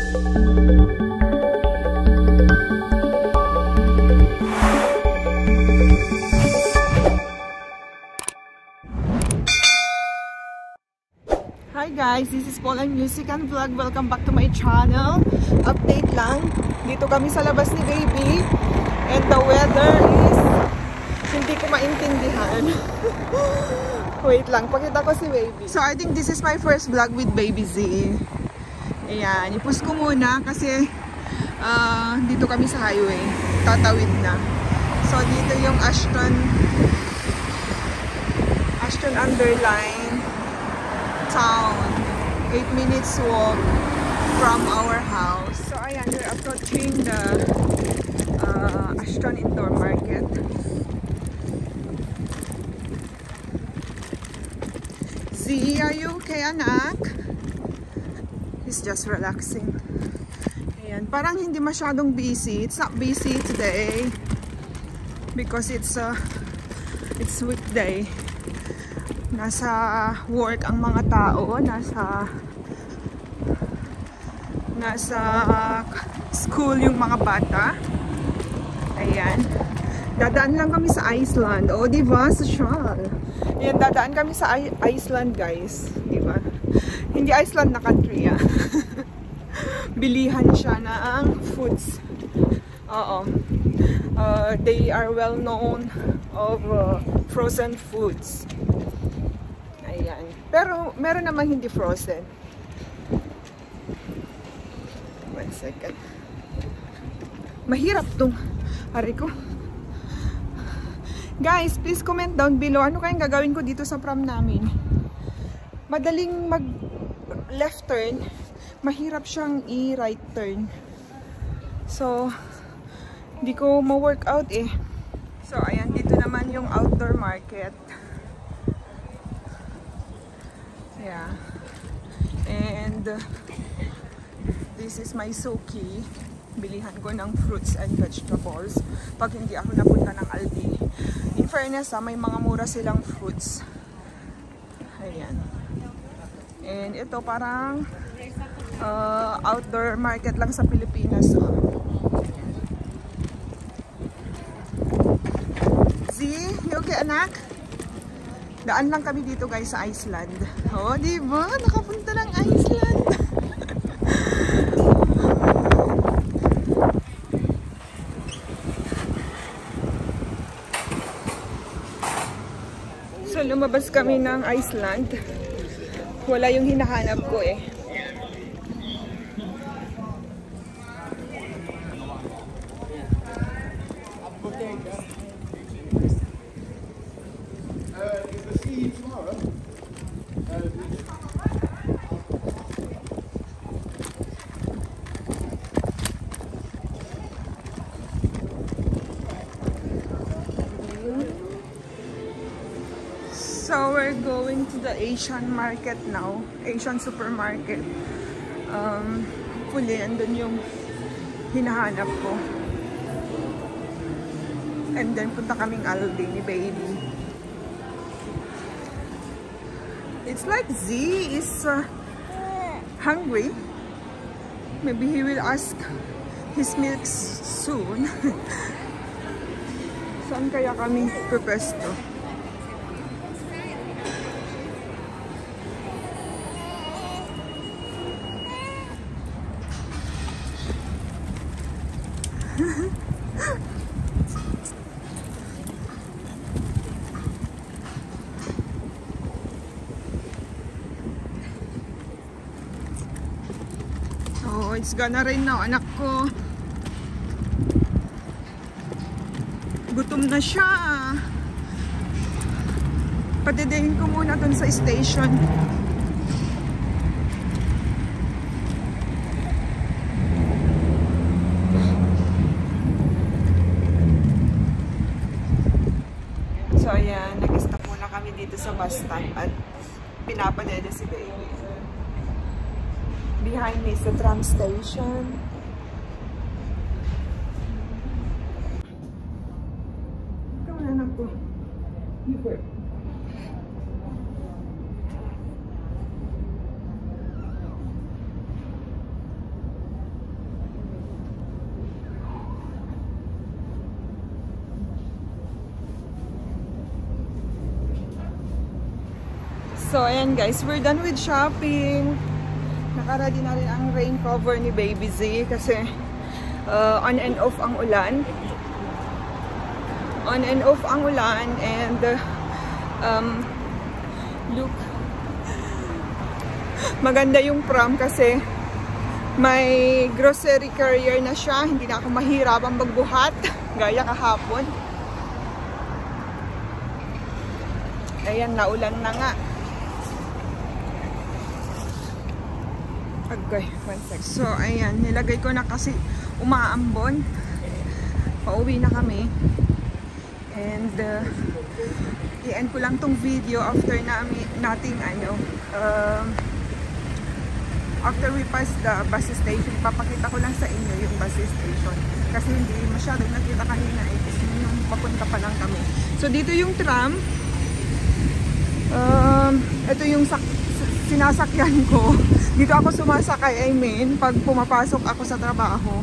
Hi guys, this is Paul and Music and Vlog. Welcome back to my channel. Update lang. Dito kami sa labas ni baby. And the weather is hindi ko maintindihan. Wait lang, pakita ko si baby. So I think this is my first vlog with baby Z. Ayan, ipus ko muna kasi dito kami sa highway. Tatawid na. So dito yung Ashton Underline town. 8 minutes walk from our house. So ayan, we're approaching the Ashton Indoor Market. See, are you okay, anak? He's just relaxing. Ayan, parang hindi masyadong busy. It's not busy today because it's weekday. Nasa work ang mga tao, nasa school yung mga bata. Ayan. Dadaan lang kami sa Iceland. O, diba? Social. Ayan, dadaan kami sa Iceland, guys. Diba? Hindi Iceland na country, ah. Bilihan siya ng foods. Oo. They are well known of frozen foods. Ayan. Pero meron namang hindi frozen. 1 second. Mahirap tong hari ko. Guys, please comment down below ano kayang gagawin ko dito sa prom namin. Madaling mag left turn, mahirap siyang i-right turn. So, hindi ko ma-workout eh. So, ayan, dito naman yung outdoor market. Yeah. And this is my Suki. Bilihan ko ng fruits and vegetables pag hindi ako napunta ng Aldi. In fairness, may mga mura silang fruits. Ayan. And ito parang outdoor market lang sa Pilipinas. Z, you okay, anak? Daan lang kami dito guys sa Iceland. Oh, diba? Nakapunta ng Iceland. So, lumabas kami ng Iceland. Wala yung hinahanap ko eh. So we're going to the Asian market now, Asian supermarket. Hopefully, andun yung hinahanap ko. And then punta kaming Aldi ni baby. It's like Z is hungry. Maybe he will ask his milk soon. Saan kaya kami pwesto? Oh, it's gonna rain now, anak ko. Gutom na siya. Patidayin ko muna dun sa station. So ayan, nag-stop muna kami dito sa bus stop at pinapadede si baby. Behind me is the tram station. Come on, anak ko. You work. So, ayan guys, we're done with shopping. Naka-ready na rin ang rain cover ni Baby Z kasi on and off ang ulan. On and off ang ulan and look, maganda yung pram kasi may grocery carrier na siya. Hindi na ako mahirapang magbuhat gaya kahapon. Ayan, naulan na nga. Okay, 1 sec. So, ayan, nilagay ko na kasi umaambon. Pauwi na kami. And, i-end ko lang tong video after nating after we pass the bus station. Papakita ko lang sa inyo yung bus station. Kasi hindi masyadong nakita kanina eh. Kasi yung papunta pa lang kami. So, dito yung tram. Ito yung sinasakyan ko. Dito ako sumasakay, I mean, pag pumapasok ako sa trabaho.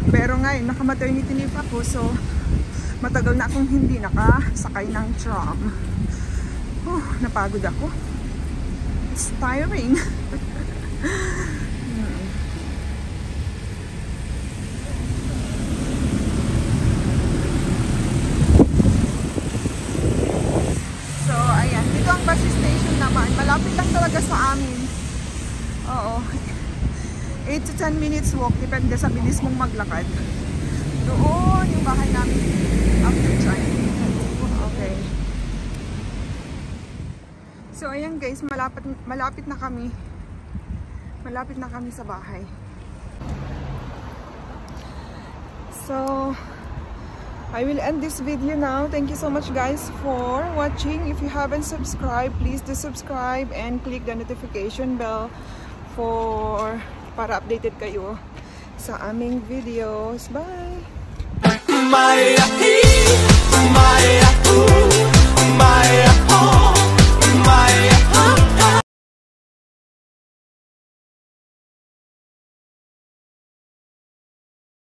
Pero ngayon, naka-maternity leave ako, so matagal na akong hindi nakasakay ng tram. Napagod ako. It's tiring. So, ayan. Dito ang bus station naman. Malapit lang talaga sa amin. Oo. 8 to 10 minutes walk. Depende sa bilis mong maglakad. Doon yung bahay namin. After time. Okay. So, ayan guys. Malapit na kami. Malapit na kami sa bahay. So, I will end this video now. Thank you so much guys for watching. If you haven't subscribed, please do subscribe and click the notification bell para updated kayo sa aming videos. Bye!